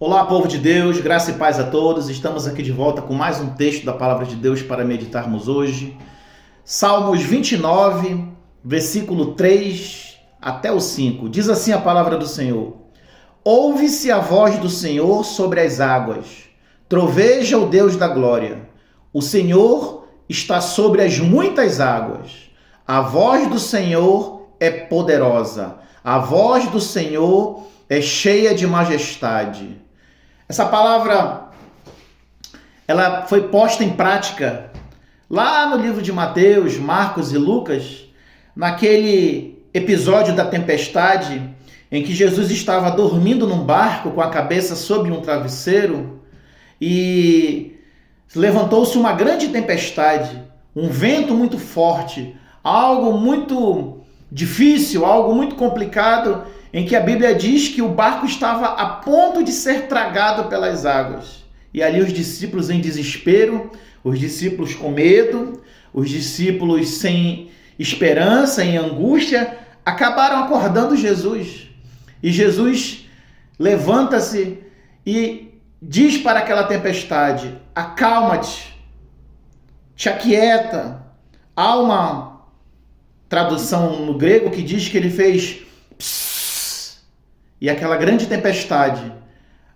Olá, povo de Deus, graça e paz a todos. Estamos aqui de volta com mais um texto da Palavra de Deus para meditarmos hoje. Salmos 29, versículo 3 até o 5. Diz assim a palavra do Senhor: Ouve-se a voz do Senhor sobre as águas, troveja o Deus da glória. O Senhor está sobre as muitas águas. A voz do Senhor é poderosa. A voz do Senhor é cheia de majestade. Essa palavra, ela foi posta em prática lá no livro de Mateus, Marcos e Lucas, naquele episódio da tempestade em que Jesus estava dormindo num barco com a cabeça sobre um travesseiro e levantou-se uma grande tempestade, um vento muito forte, algo muito difícil, algo muito complicado, em que a Bíblia diz que o barco estava a ponto de ser tragado pelas águas. E ali os discípulos em desespero, os discípulos com medo, os discípulos sem esperança, em angústia, acabaram acordando Jesus. E Jesus levanta-se e diz para aquela tempestade: acalma-te, te aquieta. Há uma tradução no grego que diz que ele fez psss, e aquela grande tempestade,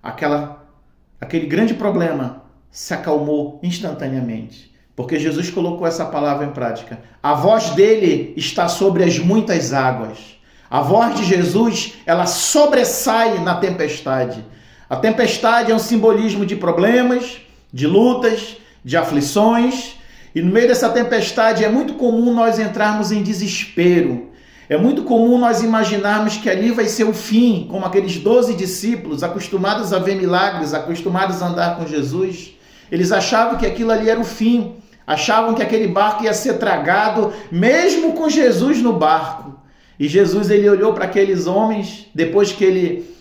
aquele grande problema se acalmou instantaneamente, porque Jesus colocou essa palavra em prática. A voz dele está sobre as muitas águas. A voz de Jesus, ela sobressai na tempestade. A tempestade é um simbolismo de problemas, de lutas, de aflições, e no meio dessa tempestade é muito comum nós entrarmos em desespero. É muito comum nós imaginarmos que ali vai ser o fim, como aqueles 12 discípulos, acostumados a ver milagres, acostumados a andar com Jesus. Eles achavam que aquilo ali era o fim, achavam que aquele barco ia ser tragado, mesmo com Jesus no barco. E Jesus, ele olhou para aqueles homens, depois que ele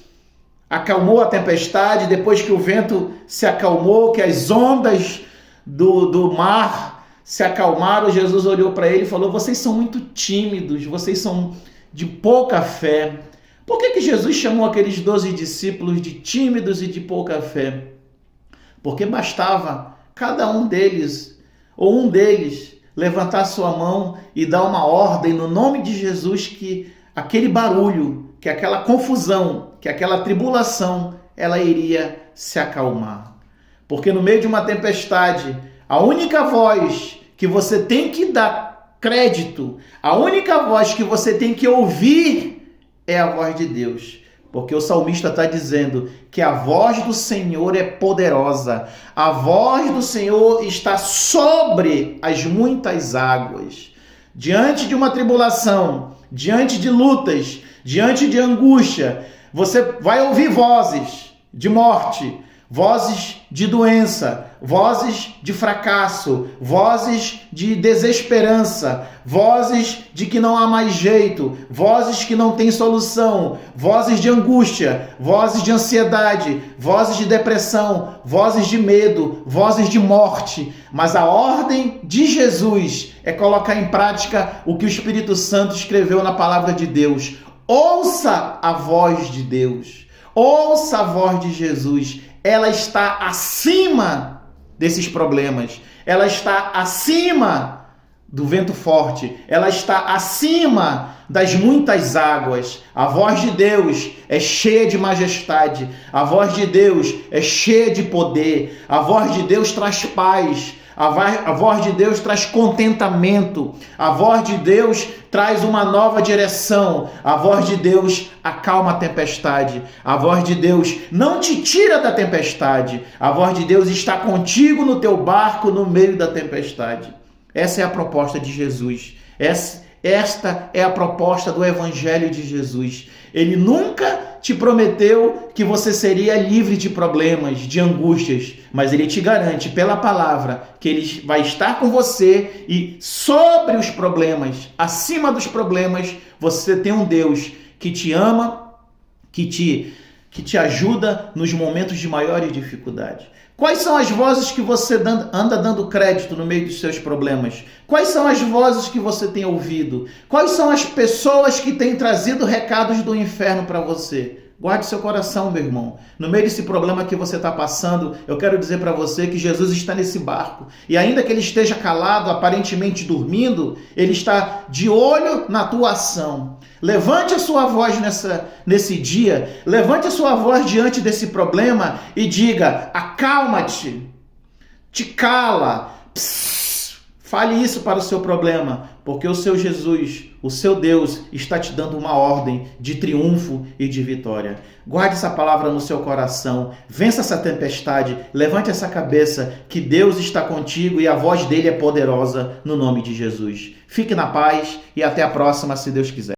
acalmou a tempestade, depois que o vento se acalmou, que as ondas do mar se acalmaram, Jesus olhou para ele e falou: vocês são muito tímidos, vocês são de pouca fé. Por que Jesus chamou aqueles 12 discípulos de tímidos e de pouca fé? Porque bastava cada um deles, ou um deles, levantar sua mão e dar uma ordem no nome de Jesus, que aquele barulho, que aquela confusão, que aquela tribulação, ela iria se acalmar. Porque no meio de uma tempestade, a única voz que você tem que dar crédito, a única voz que você tem que ouvir é a voz de Deus. Porque o salmista está dizendo que a voz do Senhor é poderosa. A voz do Senhor está sobre as muitas águas. Diante de uma tribulação, diante de lutas, diante de angústia, você vai ouvir vozes de morte, vozes de doença, vozes de fracasso, vozes de desesperança, vozes de que não há mais jeito, vozes que não têm solução, vozes de angústia, vozes de ansiedade, vozes de depressão, vozes de medo, vozes de morte. Mas a ordem de Jesus é colocar em prática o que o Espírito Santo escreveu na palavra de Deus. Ouça a voz de Deus, ouça a voz de Jesus. Ela está acima desses problemas, ela está acima do vento forte, ela está acima das muitas águas. A voz de Deus é cheia de majestade, a voz de Deus é cheia de poder, a voz de Deus traz paz, a voz de Deus traz contentamento, a voz de Deus traz uma nova direção, a voz de Deus acalma a tempestade, a voz de Deus não te tira da tempestade, a voz de Deus está contigo no teu barco no meio da tempestade. Essa é a proposta de Jesus, esta é a proposta do Evangelho de Jesus. Ele nunca te prometeu que você seria livre de problemas, de angústias, mas ele te garante pela palavra que ele vai estar com você e sobre os problemas, acima dos problemas, você tem um Deus que te ama, que te ajuda nos momentos de maior dificuldade. Quais são as vozes que você anda dando crédito no meio dos seus problemas? Quais são as vozes que você tem ouvido? Quais são as pessoas que têm trazido recados do inferno para você? Guarde seu coração, meu irmão. No meio desse problema que você está passando, eu quero dizer para você que Jesus está nesse barco. E ainda que ele esteja calado, aparentemente dormindo, ele está de olho na tua ação. Levante a sua voz nesse dia, levante a sua voz diante desse problema e diga: acalma-te, te cala, fale isso para o seu problema, porque o seu Jesus, o seu Deus, está te dando uma ordem de triunfo e de vitória. Guarde essa palavra no seu coração, vença essa tempestade, levante essa cabeça, que Deus está contigo e a voz dele é poderosa no nome de Jesus. Fique na paz e até a próxima, se Deus quiser.